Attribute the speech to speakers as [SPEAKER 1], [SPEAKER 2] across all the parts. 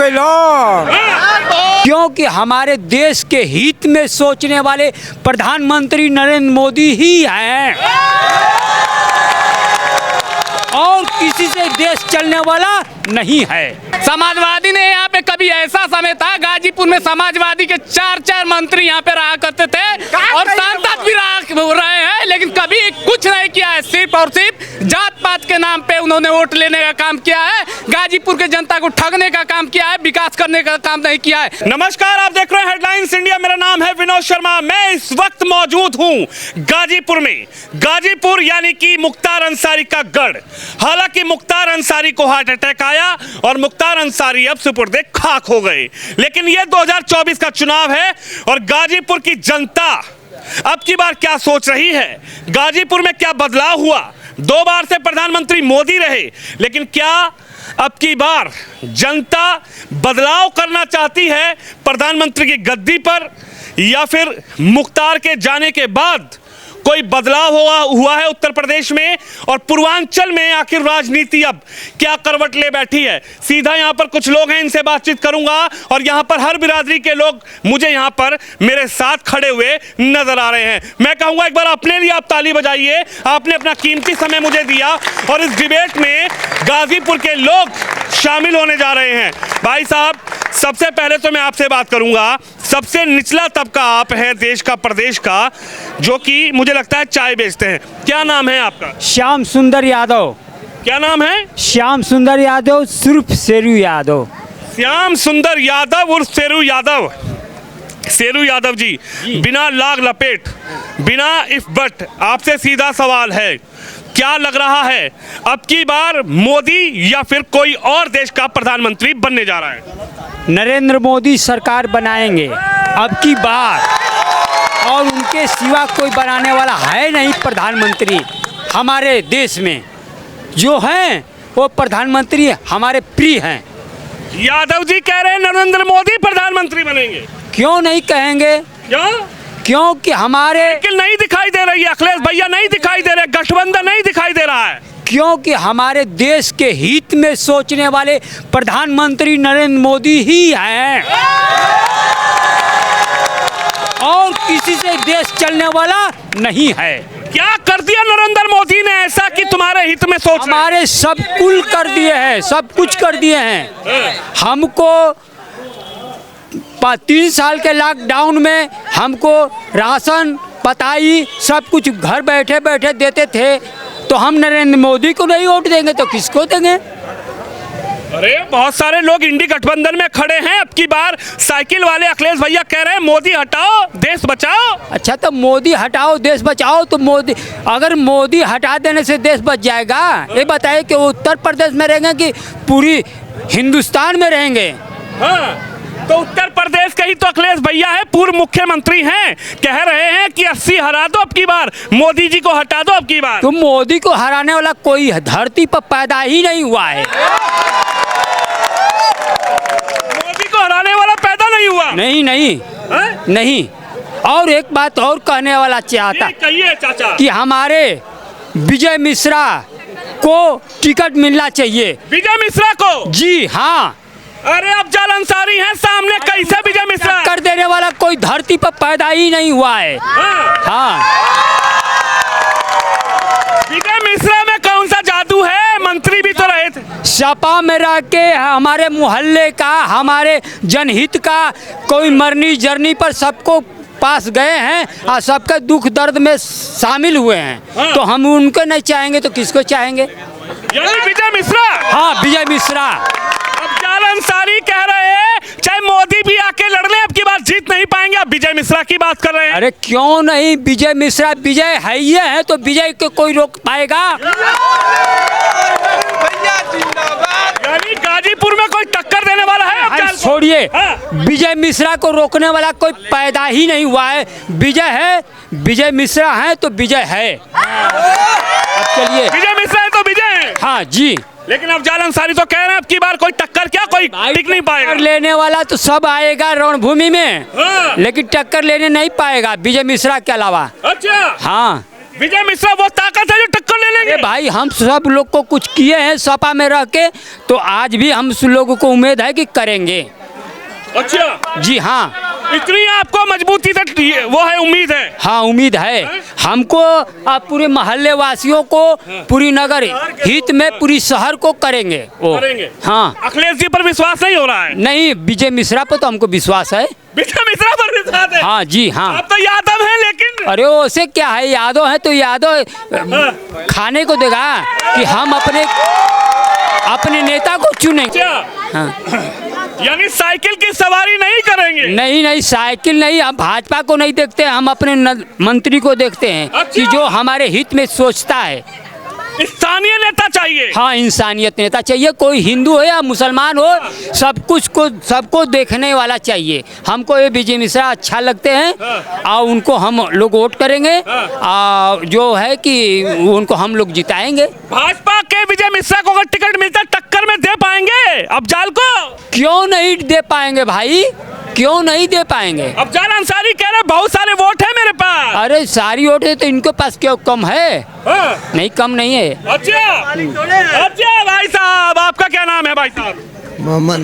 [SPEAKER 1] गई लो। क्योंकि हमारे देश के हित में सोचने वाले प्रधानमंत्री नरेंद्र मोदी ही हैं और किसी से देश चलने वाला नहीं है।
[SPEAKER 2] समाजवादी ने यहाँ पे कभी ऐसा समय था, गाजीपुर में समाजवादी के 4 मंत्री यहाँ पे रहा करते थे और सांसद भी रहे हैं, लेकिन कभी कुछ नहीं किया है। सिर्फ और सिर्फ जात पात के नाम पे उन्होंने वोट लेने का काम किया है, गाजीपुर के जनता को ठगने का काम किया है, विकास करने का काम नहीं किया है।
[SPEAKER 3] नमस्कार, आप देख रहे हैं हेडलाइंस इंडिया। मेरा नाम है विनोद शर्मा। मैं इस वक्त मौजूद हूं गाजीपुर में। गाजीपुर यानी कि मुख्तार अंसारी का गढ़। हालांकि मुख्तार अंसारी को हार्ट अटैक आया और मुख्तार अंसारी अब सुपुर्दे खाक हो गए, लेकिन यह 2024 का चुनाव है और गाजीपुर की जनता अब की बार क्या सोच रही है, गाजीपुर में क्या बदलाव हुआ। 2 बार से प्रधानमंत्री मोदी रहे, लेकिन क्या अब की बार जनता बदलाव करना चाहती है प्रधानमंत्री की गद्दी पर, या फिर मुख्तार के जाने के बाद कोई बदलाव हुआ है उत्तर प्रदेश में और पूर्वांचल में आखिर राजनीति अब क्या करवट ले बैठी है। सीधा यहाँ पर कुछ लोग हैं, इनसे बातचीत करूंगा और यहाँ पर हर बिरादरी के लोग मुझे यहाँ पर मेरे साथ खड़े हुए नजर आ रहे हैं। मैं कहूँगा एक बार अपने लिए आप ताली बजाइए, आपने अपना कीमती समय मुझे दिया और इस डिबेट में गाजीपुर के लोग शामिल होने जा रहे हैं। भाई साहब, सबसे पहले तो मैं आपसे बात करूंगा, सबसे निचला तबका आप हैं देश का, प्रदेश का, जो कि मुझे लगता है चाय बेचते हैं। क्या नाम है आपका?
[SPEAKER 1] श्याम सुंदर यादव।
[SPEAKER 3] क्या नाम है?
[SPEAKER 1] श्याम सुंदर यादव सिर्फ शेरू यादव।
[SPEAKER 3] श्याम सुंदर यादव उर्फ शेरू यादव। शेरू यादव जी, बिना लाग लपेट, बिना इफ बट, आपसे सीधा सवाल है, क्या लग रहा है अब की बार मोदी या फिर कोई और देश का प्रधानमंत्री बनने जा रहा है?
[SPEAKER 1] नरेंद्र मोदी सरकार बनाएंगे अब की बार, और उनके सिवा कोई बनाने वाला है नहीं प्रधानमंत्री। हमारे देश में जो हैं वो प्रधानमंत्री हमारे प्रिय हैं।
[SPEAKER 3] यादव जी कह रहे हैं नरेंद्र मोदी प्रधानमंत्री बनेंगे।
[SPEAKER 1] क्यों नहीं कहेंगे?
[SPEAKER 3] क्यों?
[SPEAKER 1] क्योंकि हमारे
[SPEAKER 3] नहीं दिखाई दे रही है, अखिलेश भैया नहीं दिखाई दे रहे, गठबंधन नहीं दिखाई दे रहा है।
[SPEAKER 1] क्योंकि हमारे देश के हित में सोचने वाले प्रधानमंत्री नरेंद्र मोदी ही हैं और किसी से देश चलने वाला नहीं है।
[SPEAKER 3] क्या कर दिया नरेंद्र मोदी ने ऐसा कि तुम्हारे हित में सोच?
[SPEAKER 1] हमारे सब कुल कर दिए हैं, सब कुछ कर दिए हैं। हमको 3 साल के लॉकडाउन में हमको राशन पताई सब कुछ घर बैठे बैठे देते थे, तो हम नरेंद्र मोदी को नहीं वोट देंगे तो किसको देंगे?
[SPEAKER 3] अरे बहुत सारे लोग इंडी गठबंधन में खड़े हैं। अब की बार साइकिल वाले अखिलेश भैया कह रहे हैं मोदी हटाओ देश बचाओ।
[SPEAKER 1] अच्छा, तो मोदी हटाओ देश बचाओ, तो मोदी, अगर मोदी हटा देने से देश बच जाएगा? ये बताइए कि वो उत्तर प्रदेश में रहेंगे कि पूरी हिंदुस्तान में रहेंगे?
[SPEAKER 3] हाँ, तो उत्तर प्रदेश के ही तो अखिलेश भैया है, पूर्व मुख्यमंत्री हैं, कह रहे हैं कि 80 हरा दो अब की बार, मोदी जी को हटा दो अब की बार।
[SPEAKER 1] तो मोदी को हराने वाला कोई धरती पर पैदा ही नहीं हुआ है।
[SPEAKER 3] मोदी को हराने वाला पैदा नहीं हुआ?
[SPEAKER 1] नहीं नहीं
[SPEAKER 3] है?
[SPEAKER 1] नहीं। और एक बात और कहने वाला चाहता,
[SPEAKER 3] कहिए चाचा,
[SPEAKER 1] कि हमारे विजय मिश्रा को टिकट मिलना चाहिए।
[SPEAKER 3] विजय मिश्रा को?
[SPEAKER 1] जी हाँ।
[SPEAKER 3] अरे अफजल अंसारी हैं सामने, कैसे विजय मिश्रा?
[SPEAKER 1] कर देने वाला कोई धरती पर पैदा ही नहीं हुआ है। हाँ।
[SPEAKER 3] विजय मिश्रा में कौन सा जादू है? मंत्री भी तो रहे थे।
[SPEAKER 1] सपा में रह के हमारे मोहल्ले का, हमारे जनहित का, कोई मरनी जरनी पर सबको पास गए हैं और सबके दुख दर्द में शामिल हुए हैं। तो हम उनको नहीं चाहेंगे तो किसको चाहेंगे?
[SPEAKER 3] यानी विजय मिश्रा?
[SPEAKER 1] हाँ, विजय मिश्रा।
[SPEAKER 3] अफजल अंसारी कह रहे हैं चाहे मोदी भी आके लड़ ले अब की बार जीत नहीं पाएंगे। आप विजय मिश्रा की बात कर रहे हैं?
[SPEAKER 1] अरे क्यों नहीं, विजय मिश्रा विजय है ही है, तो विजय को कोई रोक पाएगा?
[SPEAKER 3] यानी गाजीपुर में कोई टक्कर देने वाला है?
[SPEAKER 1] छोड़िए, विजय मिश्रा को रोकने वाला कोई पैदा ही नहीं हुआ है। विजय है, विजय मिश्रा है तो विजय है। अब चलिए,
[SPEAKER 3] विजय मिश्रा है तो विजय है।
[SPEAKER 1] हाँ जी।
[SPEAKER 3] लेकिन अफजल अंसारी तो कह रहे हैं अब की बार कोई टक्कर क्या, कोई टिक नहीं पाएगा।
[SPEAKER 1] लेने वाला तो सब आएगा रणभूमि में, लेकिन टक्कर लेने नहीं पाएगा विजय मिश्रा के अलावा।
[SPEAKER 3] अच्छा,
[SPEAKER 1] हाँ।
[SPEAKER 3] विजय मिश्रा वो ताकत है जो टक्कर ले लेंगे।
[SPEAKER 1] अरे भाई हम सब लोग को कुछ किए हैं सपा में रह के, तो आज भी हम लोगों को उम्मीद है कि करेंगे।
[SPEAKER 3] अच्छा
[SPEAKER 1] जी हाँ,
[SPEAKER 3] इतनी आपको मजबूती से वो है, उम्मीद है।
[SPEAKER 1] हाँ उम्मीद है हमको। पूरे मोहल्ले वासियों को, पूरी नगर हित में पूरी शहर को करेंगे वो।
[SPEAKER 3] करेंगे।
[SPEAKER 1] हाँ
[SPEAKER 3] अखिलेश जी पर विश्वास नहीं हो रहा है?
[SPEAKER 1] नहीं, विजय मिश्रा पर तो हमको विश्वास है।
[SPEAKER 3] विजय मिश्रा पर विश्वास है?
[SPEAKER 1] हाँ जी हाँ।
[SPEAKER 3] आप तो यादव हैं लेकिन।
[SPEAKER 1] अरे उससे क्या है, यादव है तो यादव खाने को देगा कि हम अपने नेता को चुनें। हाँ।
[SPEAKER 3] यानी साइकिल की सवारी नहीं करेंगे?
[SPEAKER 1] नहीं नहीं, साइकिल नहीं, हम भाजपा को नहीं देखते, हम अपने मंत्री को देखते हैं।
[SPEAKER 3] अच्छा।
[SPEAKER 1] कि जो हमारे हित में सोचता है।
[SPEAKER 3] स्थानीय नेता चाहिए।
[SPEAKER 1] हाँ इंसानियत नेता चाहिए, कोई हिंदू हो या मुसलमान हो, सबको देखने वाला चाहिए। हमको ये विजय मिश्रा अच्छा लगते हैं और उनको हम लोग वोट करेंगे और जो है कि उनको हम लोग जिताएंगे।
[SPEAKER 3] भाजपा के विजय मिश्रा को अगर टिकट मिलता टक्कर में दे पाएंगे अफजाल को?
[SPEAKER 1] क्यों नहीं दे पाएंगे भाई, क्यों नहीं दे पाएंगे?
[SPEAKER 3] अफजाल अंसारी कह रहे बहुत सारे वोट है मेरे पास।
[SPEAKER 1] अरे सारी वोट है तो इनके पास क्यों कम है?
[SPEAKER 3] हाँ।
[SPEAKER 1] नहीं कम नहीं है।
[SPEAKER 3] अच्छा भाई साहब, आपका क्या नाम है भाई साहब?
[SPEAKER 4] मोहम्मद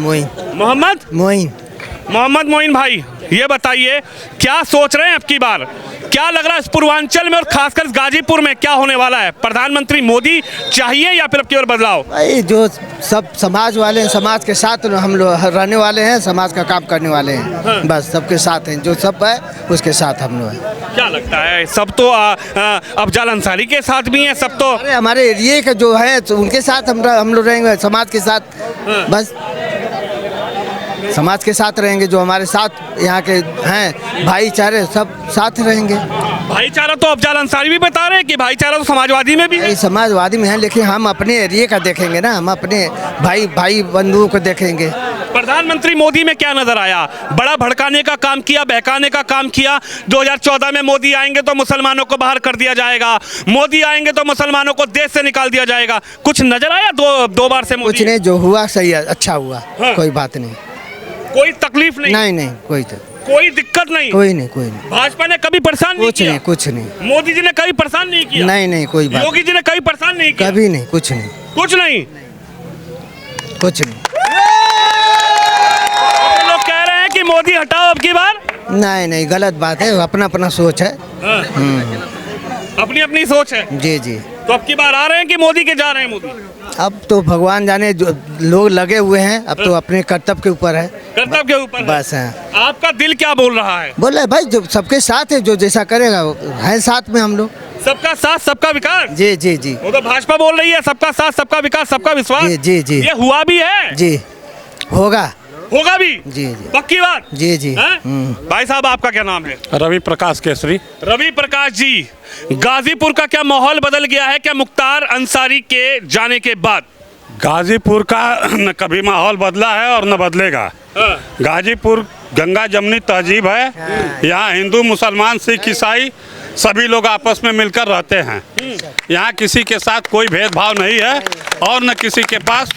[SPEAKER 3] मोहम्मद मोइन भाई, ये बताइए क्या सोच रहे हैं अब की बार? क्या लग रहा है इस पूर्वांचल में और खासकर गाजीपुर में क्या होने वाला है? प्रधानमंत्री मोदी चाहिए या फिर अब की बार बदलाव?
[SPEAKER 4] भाई जो सब समाज वाले हैं, समाज के साथ हम लोग रहने वाले हैं, समाज का काम करने वाले हैं।
[SPEAKER 3] हाँ।
[SPEAKER 4] बस सबके साथ हैं, जो सब है उसके साथ हम लोग हैं।
[SPEAKER 3] क्या लगता है सब तो अफजाल अंसारी के साथ भी हैं, सब तो
[SPEAKER 4] अरे हमारे एरिया के जो है तो उनके साथ हम लोग रहेंगे, समाज के साथ।
[SPEAKER 3] हाँ।
[SPEAKER 4] बस समाज के साथ रहेंगे, जो हमारे साथ यहाँ के हैं भाईचारे सब साथ रहेंगे।
[SPEAKER 3] भाईचारा तो अफजाल अंसारी भी बता रहे हैं कि भाईचारा तो समाजवादी में भी है।
[SPEAKER 4] समाजवादी में है, लेकिन हम अपने एरिया का देखेंगे ना, हम अपने भाई बंधुओं को देखेंगे।
[SPEAKER 3] प्रधानमंत्री मोदी में क्या नजर आया? बड़ा भड़काने का काम किया, बहकाने का काम किया। 2014 में मोदी आएंगे तो मुसलमानों को बाहर कर दिया जाएगा, मोदी आएंगे तो मुसलमानों को देश से निकाल दिया जाएगा। कुछ नजर आया दो बार से मोदी?
[SPEAKER 4] कुछ नहीं, जो हुआ सही है, अच्छा हुआ।
[SPEAKER 3] हाँ।
[SPEAKER 4] कोई बात नहीं,
[SPEAKER 3] कोई तकलीफ नहीं?
[SPEAKER 4] नहीं
[SPEAKER 3] कोई दिक्कत नहीं?
[SPEAKER 4] कोई नहीं।
[SPEAKER 3] भाजपा ने कभी परेशान नहीं किया?
[SPEAKER 4] कुछ नहीं।
[SPEAKER 3] मोदी जी ने कभी परेशान नहीं किया?
[SPEAKER 4] नहीं कोई बात।
[SPEAKER 3] योगी जी ने कभी परेशान नहीं किया?
[SPEAKER 4] कभी नहीं, कुछ नहीं।
[SPEAKER 3] लोग कह रहे हैं कि मोदी हटाओ अब की बार।
[SPEAKER 4] नहीं, गलत बात है, अपना सोच है।
[SPEAKER 3] अपनी सोच है।
[SPEAKER 4] जी।
[SPEAKER 3] तो अब की बार आ रहे हैं कि मोदी के जा रहे हैं? मोदी
[SPEAKER 4] अब तो भगवान जाने, जो लोग लगे हुए हैं, अब तो अपने कर्तव्य के ऊपर है।
[SPEAKER 3] कर्तव्य के ऊपर
[SPEAKER 4] बस है।
[SPEAKER 3] आपका दिल क्या बोल रहा है?
[SPEAKER 4] बोले भाई जो सबके साथ है, जो जैसा करेगा है साथ में हम लोग।
[SPEAKER 3] सबका साथ सबका विकास।
[SPEAKER 4] जी।
[SPEAKER 3] वो तो भाजपा बोल रही है सबका साथ सबका विकास सबका विश्वास।
[SPEAKER 4] जी।
[SPEAKER 3] ये हुआ भी है?
[SPEAKER 4] जी होगा
[SPEAKER 3] भी।
[SPEAKER 4] जी।
[SPEAKER 3] पक्की बात?
[SPEAKER 4] जी।
[SPEAKER 3] भाई साहब आपका क्या नाम है?
[SPEAKER 5] रवि प्रकाश केसरी।
[SPEAKER 3] रवि प्रकाश जी, गाजीपुर का क्या माहौल बदल गया है क्या मुख्तार अंसारी के जाने के बाद?
[SPEAKER 5] गाजीपुर का न कभी माहौल बदला है और न बदलेगा। गाजीपुर गंगा जमनी तहजीब है, यहाँ हिंदू मुसलमान सिख ईसाई सभी लोग आपस में मिलकर रहते हैं। यहाँ किसी के साथ कोई भेदभाव नहीं है और न किसी के पास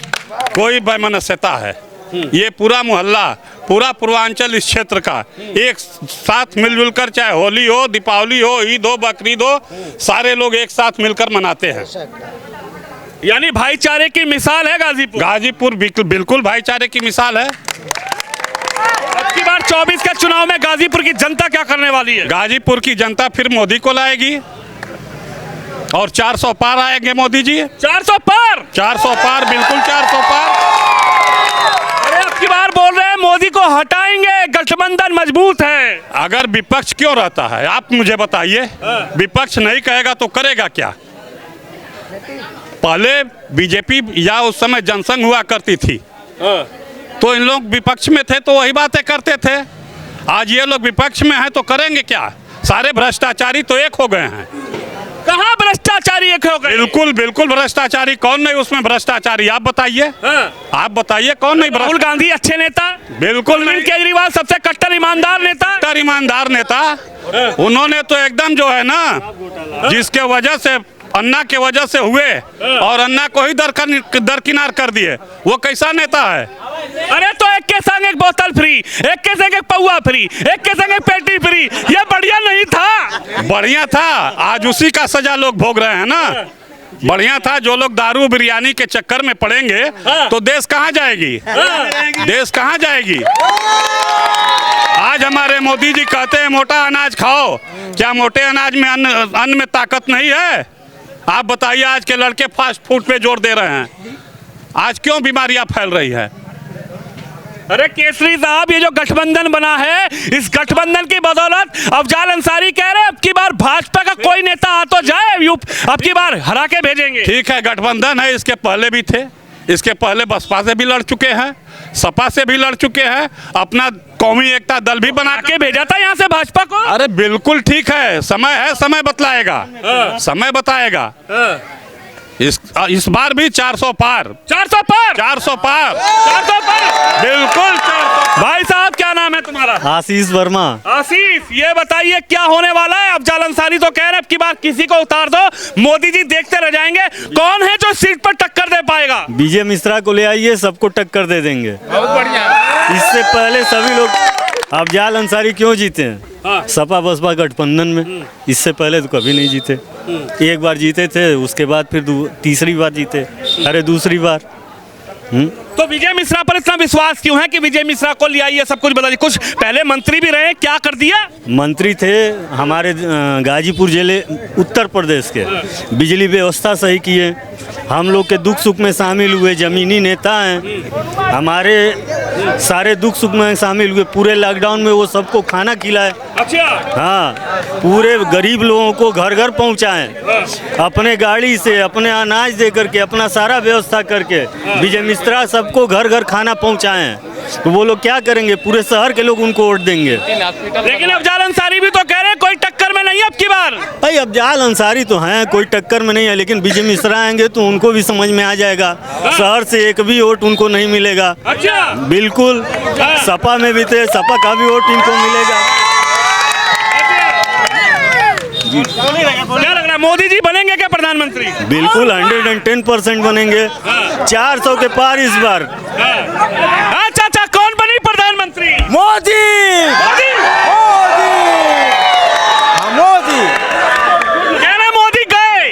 [SPEAKER 5] कोई वैमनस्यता है। ये पूरा मोहल्ला, पूरा पूर्वांचल इस क्षेत्र का एक साथ मिलजुल कर, चाहे होली हो, दीपावली हो, ईद हो, बकरीद हो, सारे लोग एक साथ मिलकर मनाते हैं।
[SPEAKER 3] यानी भाईचारे की मिसाल है गाजीपुर।
[SPEAKER 5] बिल्कुल भाईचारे की मिसाल है।
[SPEAKER 3] अब की बार 24 के चुनाव में गाजीपुर की जनता क्या करने वाली है?
[SPEAKER 5] गाजीपुर की जनता फिर मोदी को लाएगी और 400 पार आएंगे मोदी जी।
[SPEAKER 3] 400 पार?
[SPEAKER 5] 400 पार, बिल्कुल 400 पार।
[SPEAKER 3] अब की बार बोल रहे हैं मोदी को हटाएंगे, गठबंधन मजबूत है।
[SPEAKER 5] अगर विपक्ष क्यों रहता है आप मुझे बताइए? विपक्ष नहीं कहेगा तो करेगा क्या? पहले बीजेपी या उस समय जनसंघ हुआ करती थी, तो इन लोग विपक्ष में थे तो वही बातें करते थे। आज ये लोग विपक्ष में हैं तो करेंगे क्या? सारे भ्रष्टाचारी तो एक हो गए हैं।
[SPEAKER 3] कहाँ भ्रष्टाचारी एक हो गए?
[SPEAKER 5] बिल्कुल भ्रष्टाचारी। कौन नहीं उसमें भ्रष्टाचारी? आप बताइए। आप बताइए कौन नहीं?
[SPEAKER 3] राहुल गांधी अच्छे नेता?
[SPEAKER 5] बिल्कुल नहीं।
[SPEAKER 3] केजरीवाल सबसे कट्टर ईमानदार नेता।
[SPEAKER 5] उन्होंने तो एकदम जो है ना, जिसके वजह से अन्ना के वजह से हुए और अन्ना को ही दरकिनार कर दिए, वो कैसा नेता है?
[SPEAKER 3] अरे तो एक के संग एक बोतल फ्री, एक के संग एक पौवा फ्री, एक के संग एक पेटी फ्री, ये बढ़िया नहीं था?
[SPEAKER 5] बढ़िया था, आज उसी का सजा लोग भोग रहे हैं ना। बढ़िया था, जो लोग दारू बिरयानी के चक्कर में पड़ेंगे तो देश कहाँ जाएगी, देश कहाँ जाएगी। आज हमारे मोदी जी कहते हैं मोटा अनाज खाओ, क्या मोटे अनाज में अन्न में ताकत नहीं है। आप बताइए, आज के लड़के फास्ट फूड पे जोर दे रहे हैं, आज क्यों बीमारियां फैल रही है।
[SPEAKER 3] अरे केसरी साहब, ये जो गठबंधन बना है, इस गठबंधन की बदौलत अफजाल अंसारी कह रहे हैं अब की बार भाजपा का कोई नेता आ तो जाए, अब की बार हरा के भेजेंगे।
[SPEAKER 5] ठीक है, गठबंधन है, इसके पहले भी थे, इसके पहले बसपा से भी लड़ चुके हैं, सपा से भी लड़ चुके हैं, अपना कौमी एकता दल भी बना के
[SPEAKER 3] भेजा था यहाँ से भाजपा को।
[SPEAKER 5] अरे बिल्कुल ठीक है, समय है, समय बतलाएगा, समय बताएगा। इस बार भी 400 पार,
[SPEAKER 3] 400 पार,
[SPEAKER 5] 400 पार,
[SPEAKER 3] 400 पार,
[SPEAKER 5] बिल्कुल 400।
[SPEAKER 3] भाई साहब क्या नाम है तुम्हारा?
[SPEAKER 6] आशीष वर्मा।
[SPEAKER 3] आशीष, ये बताइए क्या होने वाला है? अफजाल अंसारी तो कह रहे हैं अब की बार किसी को उतार दो, मोदी जी देखते रह जाएंगे। कौन है जो सीट पर टक्कर दे पाएगा?
[SPEAKER 6] विजय मिश्रा को ले आइए, सबको टक्कर दे देंगे।
[SPEAKER 2] बहुत बढ़िया।
[SPEAKER 6] इससे पहले सभी लोग, अफजाल अंसारी क्यों जीते हैं? सपा बसपा गठबंधन में, इससे पहले तो कभी नहीं जीते। एक बार जीते थे, उसके बाद फिर तीसरी बार जीते, अरे दूसरी बार।
[SPEAKER 3] तो विजय मिश्रा पर इतना विश्वास क्यों है कि विजय मिश्रा को ले आइए, सब कुछ बताइए। कुछ पहले मंत्री भी रहे, क्या कर दिया?
[SPEAKER 6] मंत्री थे हमारे गाजीपुर जिले उत्तर प्रदेश के, बिजली व्यवस्था सही किए, हम लोग के दुख सुख में शामिल हुए, जमीनी नेता हैं, हमारे सारे दुख सुख में शामिल हुए। पूरे लॉकडाउन में वो सबको खाना खिलाए।
[SPEAKER 3] अच्छा।
[SPEAKER 6] हाँ, पूरे गरीब लोगों को घर घर पहुँचाएं, अपने गाड़ी से, अपने अनाज दे करके, अपना सारा व्यवस्था करके विजय मिश्रा सबको घर घर खाना पहुँचाएं। तो वो लोग क्या करेंगे? पूरे शहर के लोग उनको वोट देंगे।
[SPEAKER 3] लेकिन अफजाल अंसारी भी तो कह रहे हैं कोई टक्कर में नहीं है अब की बार।
[SPEAKER 6] भाई अफजाल अंसारी तो हैं, कोई टक्कर में नहीं है, लेकिन विजय मिश्रा आएंगे तो उनको भी समझ में आ जाएगा, शहर से एक भी वोट उनको नहीं मिलेगा।
[SPEAKER 3] अच्छा।
[SPEAKER 6] बिल्कुल, सपा में भी थे, सपा का भी वोट इनको मिलेगा।
[SPEAKER 3] क्या लग रहा है, मोदी जी बनेंगे क्या प्रधानमंत्री?
[SPEAKER 6] बिल्कुल 110% बनेंगे, 400 के पार इस बार।
[SPEAKER 3] अच्छा अच्छा, कौन बनी प्रधानमंत्री?
[SPEAKER 4] मोदी,
[SPEAKER 3] मोदी,
[SPEAKER 4] मोदी।
[SPEAKER 3] कह रहे मोदी गए,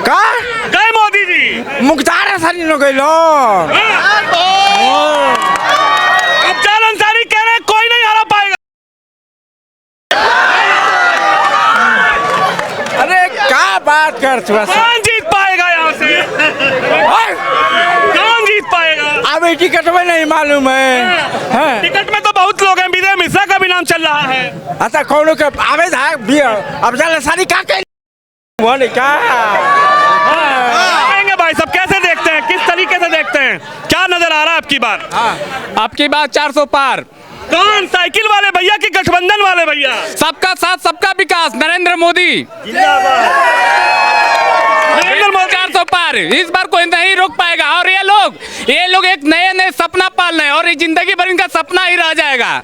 [SPEAKER 4] का
[SPEAKER 3] गए मोदी जी।
[SPEAKER 4] मुख्तार अंसारी न गइलो।
[SPEAKER 3] अफजाल अंसारी कह रहे हैं कोई नहीं हरा पाएगा।
[SPEAKER 4] अरे क्या बात कर,
[SPEAKER 3] कौन जीत पाएगा यहाँ से? कौन जीत पाएगा?
[SPEAKER 4] अब टिकट में नहीं मालूम है।
[SPEAKER 3] टिकट में तो बहुत लोग हैं, विजय मिश्रा का भी नाम चल रहा है।
[SPEAKER 4] अच्छा, कौन के आवेद है? अफजाल अंसारी का बोले क्या
[SPEAKER 3] कहेंगे भाई सब? कैसे देखते हैं, किस तरीके से देखते हैं, क्या नजर आ रहा है आपकी बार?
[SPEAKER 2] आपकी बात 400 पार।
[SPEAKER 3] कौन? साइकिल वाले भैया कि गठबंधन वाले भैया?
[SPEAKER 2] सबका साथ, सबका विकास, नरेंद्र मोदी।
[SPEAKER 3] नरेंद्र मोदी
[SPEAKER 2] 400 पार, इस बार कोई नहीं रोक पाएगा। और ये लोग एक नए नए सपना पाल रहे हैं और ये जिंदगी भर इनका सपना ही रह जाएगा।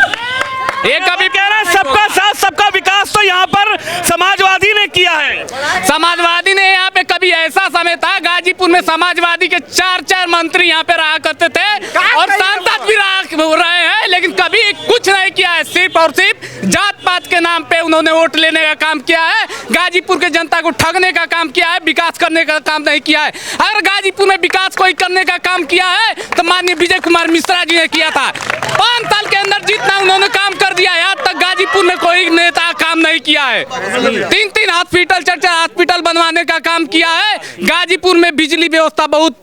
[SPEAKER 2] ये कभी
[SPEAKER 3] कह रहे हैं सबका साथ सबका विकास, तो यहाँ पर समाजवादी ने किया है।
[SPEAKER 2] समाजवादी ने यहाँ पे कभी ऐसा समय था, गाजीपुर में समाजवादी के 4 मंत्री यहाँ पे रहा करते थे और सांसद भी रहे हैं, लेकिन कभी कुछ नहीं किया है। सिर्फ और सिर्फ जात पात के नाम पे उन्होंने वोट लेने का काम किया है, गाजीपुर के जनता को ठगने का काम किया है, विकास करने का काम नहीं किया है। अगर गाजीपुर में विकास कोई करने का काम किया है तो माननीय विजय कुमार मिश्रा जी ने किया था। 5 साल के अंदर जितना उन्होंने काम कर दिया है, आज तक गाजीपुर में कोई नेता काम नहीं किया है। 3 हॉस्पिटल, 4 हॉस्पिटल बनवाने का काम किया है। गाजीपुर में बिजली व्यवस्था बहुत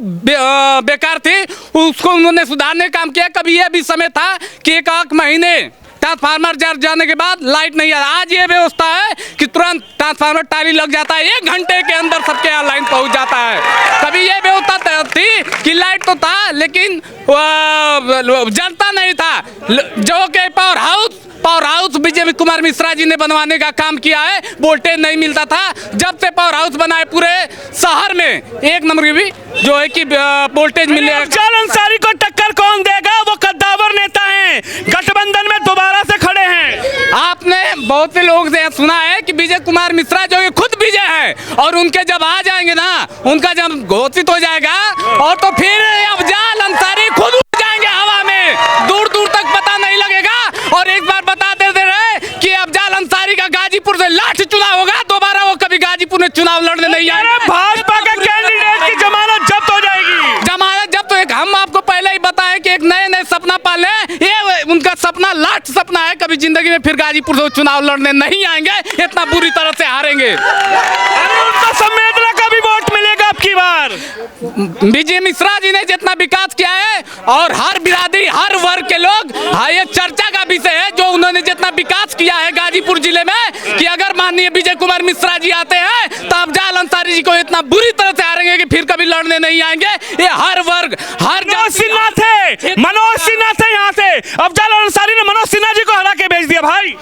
[SPEAKER 2] बेकार थी, उसको उन्होंने सुधारने का काम किया। कभी यह भी समय था कि 1 महीने ट्रांसफार्मर जाने के बाद लाइट नहीं आ रहा। आज ये व्यवस्था है कि तुरंत ट्रांसफार्मर टाली लग जाता है, 1 घंटे के अंदर सबके यहाँ लाइन पहुंच जाता है। कभी ये व्यवस्था थी कि लाइट तो था लेकिन जलता नहीं था। जो के पावर हाउस विजय कुमार मिश्रा जी ने बनवाने का काम किया है, वोल्टेज नहीं मिलता था। जब से पावर हाउस बनाए पूरे शहर में 1 नंबर की भी जो है कि वोल्टेज मिलेगा।
[SPEAKER 3] अफजाल अंसारी को टक्कर कौन देगा? वो कद्दावर नेता हैं, गठबंधन में दोबारा से खड़े हैं।
[SPEAKER 2] आपने बहुत से लोगों से सुना है कि विजय कुमार मिश्रा जो है खुद विजय है, और उनके जब आ जाएंगे ना, उनका जब घोषित हो जाएगा और तो फिर अफजाल अंसारी खुद उड़ जाएंगे हवा में, दूर दूर तक पता नहीं लगेगा। और एक बार बता दे रहे कि अफजाल अंसारी का गाजीपुर से लाठी चुनाव होगा। गाजीपुर में चुनाव लड़ने नहीं आएंगे।
[SPEAKER 3] भाजपा के कैंडिडेट की जमानत जब्त हो जाएगी।
[SPEAKER 2] जमानत जब तो एक हम आपको पहले ही बताए कि एक नए सपना पाले, ये उनका सपना लास्ट सपना है, कभी जिंदगी में फिर गाजीपुर से चुनाव लड़ने नहीं आएंगे, इतना बुरी तरह से हारेंगे।
[SPEAKER 3] अरे उनको संवेदना का भी वोट मिलेगा अब की बार।
[SPEAKER 2] विजय मिश्रा जी ने जितना विकास किया है और हर बिरादरी हर वर्ग के लोग, हाँ ये चर्चा का विषय है, जो उन्होंने जितना विकास किया है गाजीपुर जिले में, कि अगर माननीय विजय कुमार मिश्रा जी आते हैं तो अफजाल अंसारी जी को इतना बुरी तरह से हारेंगे कि फिर कभी लड़ने नहीं आएंगे। ये हर वर्ग हर
[SPEAKER 3] मनोज सिन्हा थे यहाँ से, अफजाल अंसारी ने मनोज सिन्हा जी को हरा के भेज दिया भाई।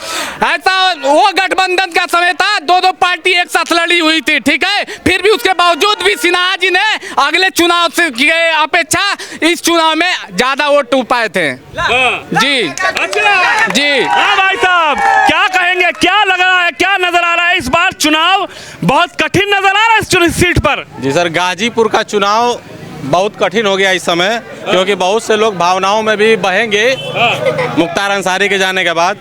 [SPEAKER 2] ऐसा वो गठबंधन का समय था, दो पार्टी एक साथ लड़ी हुई थी, ठीक है, फिर भी उसके बावजूद भी सिन्हा जी ने अगले चुनाव से की अपेक्षा इस चुनाव में ज्यादा वोट टूट पाए थे। जी
[SPEAKER 3] अच्छा
[SPEAKER 2] जी
[SPEAKER 3] हाँ भाई साहब, क्या कहेंगे, क्या लग रहा है, क्या नजर आ रहा है इस बार चुनाव बहुत कठिन नजर आ रहा है इस सीट पर?
[SPEAKER 7] जी सर, गाजीपुर का चुनाव बहुत कठिन हो गया इस समय, क्योंकि बहुत से लोग भावनाओं में भी बहेंगे मुख्तार अंसारी के जाने के बाद।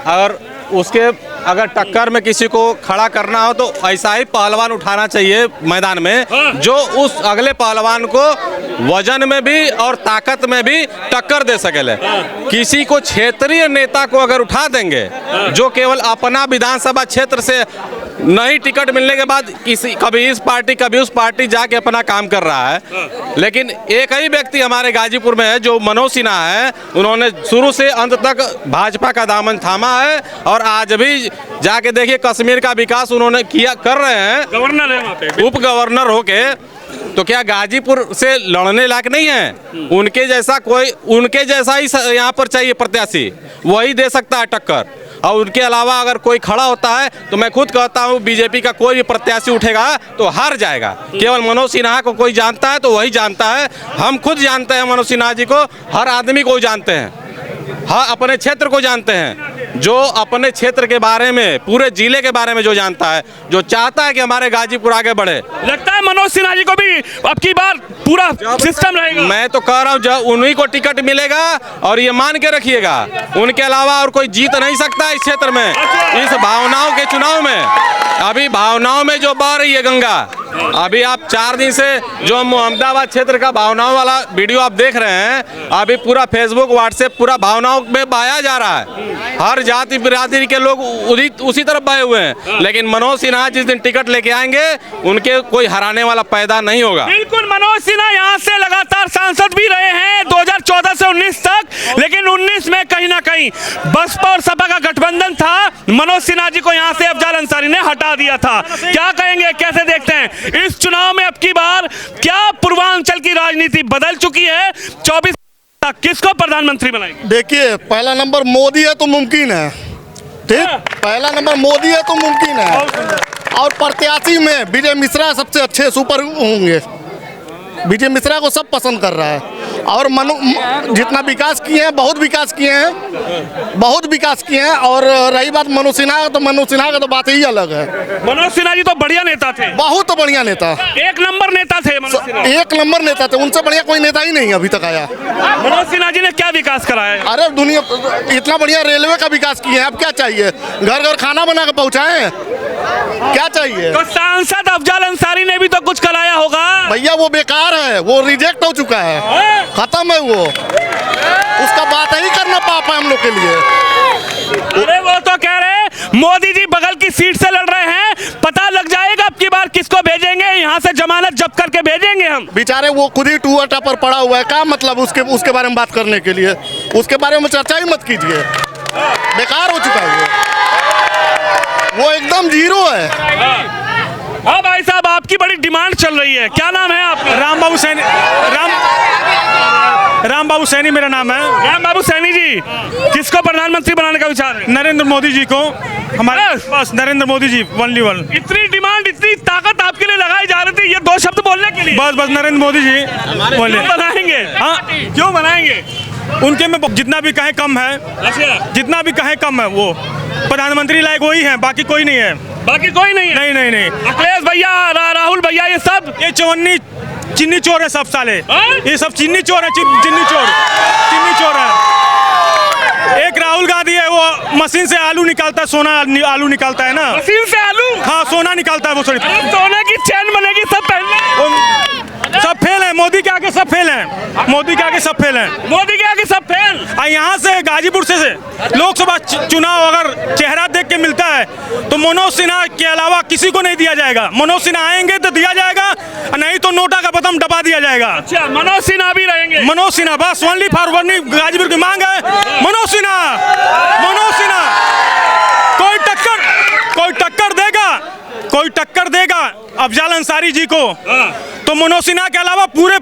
[SPEAKER 7] और उसके अगर टक्कर में किसी को खड़ा करना हो तो ऐसा ही पहलवान उठाना चाहिए मैदान में, जो उस अगले पहलवान को वजन में भी और ताकत में भी टक्कर दे सके। किसी को क्षेत्रीय नेता को अगर उठा देंगे जो केवल अपना विधानसभा क्षेत्र से नहीं टिकट मिलने के बाद कभी इस पार्टी कभी उस पार्टी जाके अपना काम कर रहा है, लेकिन एक ही व्यक्ति हमारे गाजीपुर में है जो मनोज सिन्हा है। उन्होंने शुरू से अंत तक भाजपा का दामन थामा है और आज भी जाके देखिए कश्मीर का विकास उन्होंने किया कर रहे हैं,
[SPEAKER 3] गवर्नर है वहाँ पे,
[SPEAKER 7] उप गवर्नर होके। तो क्या गाजीपुर से लड़ने लायक नहीं है? उनके जैसा ही यहाँ पर चाहिए प्रत्याशी, वही दे सकता है टक्कर। और उनके अलावा अगर कोई खड़ा होता है तो मैं खुद कहता हूँ बीजेपी का कोई भी प्रत्याशी उठेगा तो हार जाएगा। केवल मनोज सिन्हा को कोई जानता है तो वही जानता है, हम खुद जानते हैं मनोज सिन्हा जी को, हर आदमी को जानते हैं, हाँ अपने क्षेत्र को जानते हैं। जो अपने क्षेत्र के बारे में, पूरे जिले के बारे में जो जानता है, जो चाहता है कि हमारे गाजीपुर आगे बढ़े।
[SPEAKER 3] लगता है मनोज सिन्हा जी को भी अब की बार पूरा सिस्टम रहेगा।
[SPEAKER 7] मैं तो कह रहा हूँ जब उन्हीं को टिकट मिलेगा, और ये मान के रखिएगा उनके अलावा और कोई जीत नहीं सकता इस क्षेत्र में, इस भावनाओं के चुनाव में। अभी भावनाओं में जो बह रही है गंगा, अभी आप 4 दिन से जो अहमदाबाद क्षेत्र का भावनाओं वाला वीडियो आप देख रहे हैं, अभी पूरा फेसबुक व्हाट्सएप पूरा भावनाओं में बहाया जा रहा है। हर जाति बिरादरी के लोग उसी तरफ बहे हुए हैं, लेकिन मनोज सिन्हा जिस दिन टिकट लेके आएंगे उनके कोई हराने वाला पैदा नहीं होगा।
[SPEAKER 3] बिल्कुल, मनोज सिन्हा यहाँ से लगातार सांसद भी रहे हैं 2014 से 19 तक, लेकिन 19 में कहीं ना कहीं बसपा और सपा का गठबंधन था, मनोज सिन्हा जी को यहाँ से अफजाल अंसारी ने हटा दिया था। क्या कहेंगे, कैसे देखते हैं इस चुनाव में अब की बार क्या पूर्वांचल की राजनीति बदल चुकी है? 24 तक किसको प्रधानमंत्री बनाएंगे?
[SPEAKER 8] देखिए, पहला नंबर मोदी है तो मुमकिन है, ठीक, पहला नंबर मोदी है तो मुमकिन है। और प्रत्याशी में विजय मिश्रा सबसे अच्छे सुपर होंगे, विजय मिश्रा को सब पसंद कर रहा है। और जितना विकास किए हैं, बहुत विकास किए हैं, बहुत विकास किए हैं। और रही बात मनोज सिन्हा, तो मनोज सिन्हा का तो बात ही अलग है।
[SPEAKER 3] मनोज सिन्हा जी तो बढ़िया नेता थे,
[SPEAKER 8] बहुत बढ़िया नेता,
[SPEAKER 3] एक नंबर नेता थे मनोज सिन्हा,
[SPEAKER 8] एक नंबर नेता थे, उनसे बढ़िया कोई नेता ही नहीं अभी तक आया।
[SPEAKER 3] मनोज सिन्हा जी ने क्या विकास कराया है?
[SPEAKER 8] अरे दुनिया इतना बढ़िया रेलवे का विकास किए हैं, अब क्या चाहिए? घर घर खाना बना के पहुँचाए, क्या चाहिए?
[SPEAKER 3] तो सांसद अफजाल अंसारी ने भी तो कुछ कराया होगा।
[SPEAKER 8] भैया वो बेकार है, वो रिजेक्ट हो चुका है, खत्म है वो, उसका बात ही करना पापा हम लोग के लिए।
[SPEAKER 3] अरे वो तो कह रहे मोदी जी बगल की सीट से लड़ रहे हैं, पता लग जाएगा अब की बार किसको भेजेंगे, यहाँ से जमानत जब्त करके भेजेंगे हम।
[SPEAKER 8] बेचारे वो खुद ही टूअटा पर पड़ा हुआ है, क्या मतलब उसके बारे में बात करने के लिए? उसके बारे में चर्चा ही मत कीजिए, बेकार हो चुका है वो एकदम जीरो है।
[SPEAKER 3] हाँ भाई साहब, आपकी बड़ी डिमांड चल रही है, क्या नाम है आपका?
[SPEAKER 5] राम बाबू सैनी मेरा नाम है।
[SPEAKER 3] राम बाबू सैनी जी, किसको प्रधानमंत्री बनाने का विचार है?
[SPEAKER 5] नरेंद्र मोदी जी को, हमारे बस नरेंद्र मोदी जी, ओनली वन।
[SPEAKER 3] इतनी डिमांड, इतनी ताकत आपके लिए लगाई जा रही थी ये 2 शब्द बोलने के लिए?
[SPEAKER 5] बस नरेंद्र मोदी जी बोले।
[SPEAKER 3] क्यों बनाएंगे?
[SPEAKER 5] हाँ,
[SPEAKER 3] क्यों बनाएंगे?
[SPEAKER 5] उनके में जितना भी कहे कम है,
[SPEAKER 3] अच्छा,
[SPEAKER 5] जितना भी कहे कम है, वो प्रधानमंत्री लायक वही है, बाकी कोई नहीं है।
[SPEAKER 3] बाकी कोई नहीं है?
[SPEAKER 5] नहीं।
[SPEAKER 3] अखिलेश भैया, राहुल भैया, ये सब
[SPEAKER 5] ये चिन्नी चोर है सब साले, ये सब चिन्नी चोर है, चिन्नी चोर है। एक राहुल गांधी है, वो मशीन से आलू निकालता है, सोना आलू निकालता है ना,
[SPEAKER 3] मशीन से आलू,
[SPEAKER 5] हाँ सोना निकालता है वो सॉरी।
[SPEAKER 3] सोने की चैन बनेगी सब पहले।
[SPEAKER 5] सब फेल है, मोदी के आगे सब फेल हैं, मोदी के आगे सब फेल हैं,
[SPEAKER 3] मोदी के आगे सब फेल।
[SPEAKER 5] यहाँ से गाजीपुर से लोकसभा चुनाव अगर चेहरा देख के मिलता है तो मनोज सिन्हा के अलावा किसी को नहीं दिया जाएगा। मनोज सिन्हा आएंगे तो दिया जाएगा, नहीं तो नोटा का बटन दबा दिया जाएगा।
[SPEAKER 3] अच्छा, मनोज सिन्हा भी रहेंगे?
[SPEAKER 5] मनोज सिन्हा बस ओनली फॉर ओनली गाजीपुर की मांग है, मनोज सिन्हा, मनोज सिन्हा। कोई टक्कर देगा अफजल अंसारी जी को तो मनोज सिन्हा के अलावा पूरे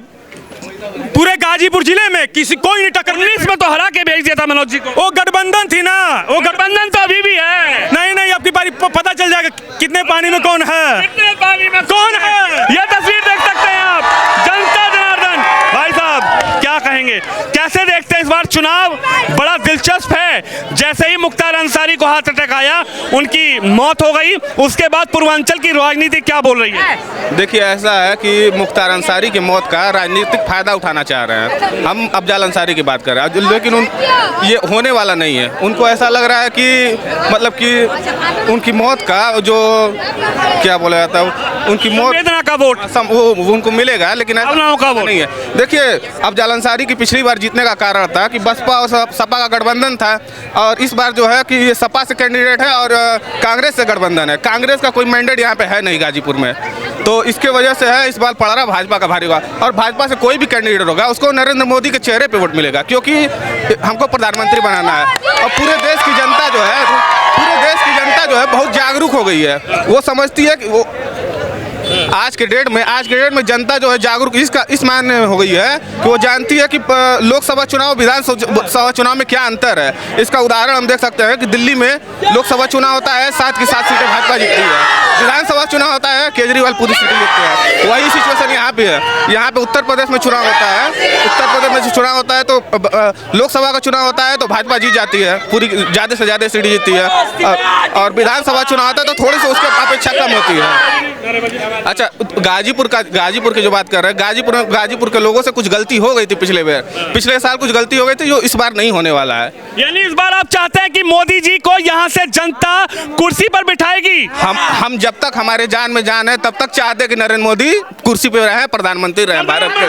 [SPEAKER 5] गाजीपुर जिले में किसी कोई नहीं टक्कर।
[SPEAKER 3] 19 में तो हरा के भेज दिया था मनोज जी को।
[SPEAKER 5] वो गठबंधन थी ना, वो
[SPEAKER 3] गठबंधन तो अभी भी है।
[SPEAKER 5] नहीं आपकी बारी पता चल जाएगा कितने पानी में कौन है,
[SPEAKER 3] कितने पानी में
[SPEAKER 5] कौन है।
[SPEAKER 3] यह तस्वीर देख सकते हैं आप, जनता जनार्दन। भाई साहब क्या कहेंगे, कैसे देखते हैं इस बार चुनाव? बड़ा दिलचस्प है। जैसे ही मुख्तार अंसारी को हार्ट अटैक आया, उनकी मौत हो गई, उसके बाद पूर्वांचल की राजनीति क्या बोल रही है?
[SPEAKER 7] देखिए ऐसा है कि मुख्तार अंसारी की मौत का राजनीतिक फायदा उठाना चाह रहे हैं। हम अफजल अंसारी की बात कर रहे हैं, लेकिन ये होने वाला नहीं है। उनको ऐसा लग रहा है कि मतलब कि उनकी मौत का जो क्या बोला जाता है, उनकी मौत
[SPEAKER 3] का वोट
[SPEAKER 7] वो उनको मिलेगा, लेकिन ऐसा
[SPEAKER 3] का वोट
[SPEAKER 7] नहीं है। देखिए अफजल अंसारी की पिछली बार जीतने का कारण था कि बसपा और सपा का गठबंधन था, और इस बार जो है कि ये सपा से कैंडिडेट है और कांग्रेस से गठबंधन है। कांग्रेस का कोई मैंडेट यहाँ पे है नहीं गाजीपुर में, तो इसके वजह से है इस बार पड़ रहा भाजपा का भारी होगा। और भाजपा से कोई भी कैंडिडेट होगा उसको नरेंद्र मोदी के चेहरे पे वोट मिलेगा, क्योंकि हमको प्रधानमंत्री बनाना है। और पूरे देश की जनता जो है बहुत जागरूक हो गई है। वो समझती है कि वो आज के डेट में जनता जो है जागरूक इस मायने हो गई है कि वो जानती है कि लोकसभा चुनाव विधानसभा चुनाव में क्या अंतर है। इसका उदाहरण हम देख सकते हैं कि दिल्ली में लोकसभा चुनाव होता है 7 की 7 सीटें भाजपा जीतती है, विधानसभा चुनाव होता है केजरीवाल पूरी सीटें जीतते हैं। वही सिचुएशन यहाँ पे है। यहाँ पे उत्तर प्रदेश में चुनाव होता है, उत्तर प्रदेश में चुनाव होता है तो लोकसभा का चुनाव होता है तो भाजपा जीत जाती है, पूरी ज़्यादा से ज़्यादा सीटें जीतती है। और विधानसभा चुनाव होता है तो थोड़ी सी उसके अपेक्षा कम होती है। अच्छा, गाजीपुर की जो बात कर रहे हैं, गाजीपुर के लोगों से कुछ गलती हो गई थी पिछले साल कुछ गलती हो गई थी जो इस बार नहीं होने वाला है।
[SPEAKER 3] यानी इस बार आप चाहते हैं कि मोदी जी को यहाँ से जनता कुर्सी पर बिठाएगी?
[SPEAKER 7] हम जब तक हमारे जान में जान है तब तक चाहते हैं कि नरेंद्र मोदी कुर्सी पे रहे, प्रधानमंत्री रहे भारत के।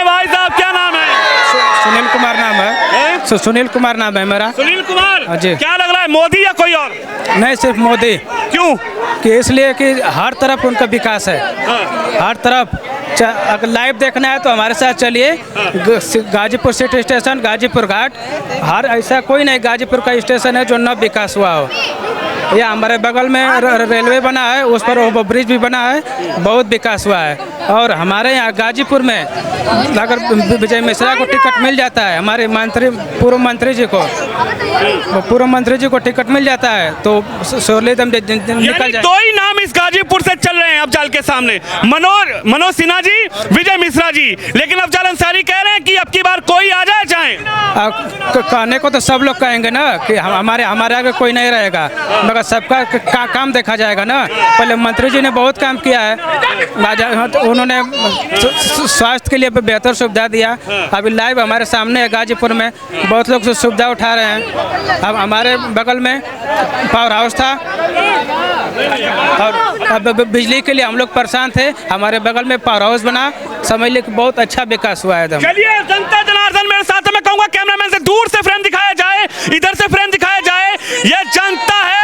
[SPEAKER 3] भाई साहब क्या नाम है?
[SPEAKER 9] सुनील कुमार नाम है। सुनील कुमार नाम है मेरा।
[SPEAKER 3] सुनील कुमार
[SPEAKER 9] जी।
[SPEAKER 3] क्या लग रहा है, मोदी या कोई और?
[SPEAKER 9] नहीं, सिर्फ मोदी।
[SPEAKER 3] क्यों?
[SPEAKER 9] कि इसलिए कि हर तरफ उनका विकास है, हर तरफ। अगर लाइव देखना है तो हमारे साथ चलिए। गाजीपुर सिटी स्टेशन, गाजीपुर घाट, हर ऐसा कोई नहीं गाजीपुर का स्टेशन है जो न विकास हुआ हो। या हमारे बगल में रेलवे बना है, उस पर ओवर ब्रिज भी बना है, बहुत विकास हुआ है। और हमारे यहाँ गाजीपुर में अगर विजय मिश्रा को टिकट मिल जाता है, हमारे पूर्व मंत्री जी को टिकट मिल जाता है तो सोरलीदम निकल जाए।
[SPEAKER 3] दो ही नाम इस गाजीपुर से चल रहे हैं अफजल के सामने, मनोज सिन्हा जी, विजय मिश्रा जी। लेकिन अफजल अंसारी कह रहे हैं कि अब की बार कोई आ जाए चाहे।
[SPEAKER 9] कहने को तो सब लोग कहेंगे ना कि हमारे आगे कोई नहीं रहेगा, मगर सबका काम देखा जाएगा ना। पहले मंत्री जी ने बहुत काम किया है, उन्होंने स्वास्थ्य के लिए बेहतर सुविधा दिया। अभी लाइव हमारे सामने है, गाजीपुर में बहुत लोग सुविधा उठा रहे हैं। अब हमारे बगल में पावर हाउस था और अब बिजली के लिए हम लोग परेशान थे, हमारे बगल में पावर हाउस बना, समझ लीजिए बहुत अच्छा विकास हुआ है एकदम।
[SPEAKER 3] चलिए जनता जनार्दन मेरे साथ, मैं कहूँगा कैमरामैन से दूर से फ्रेम दिखाया जाए, इधर से फ्रेम दिखाया जाए। ये जनता है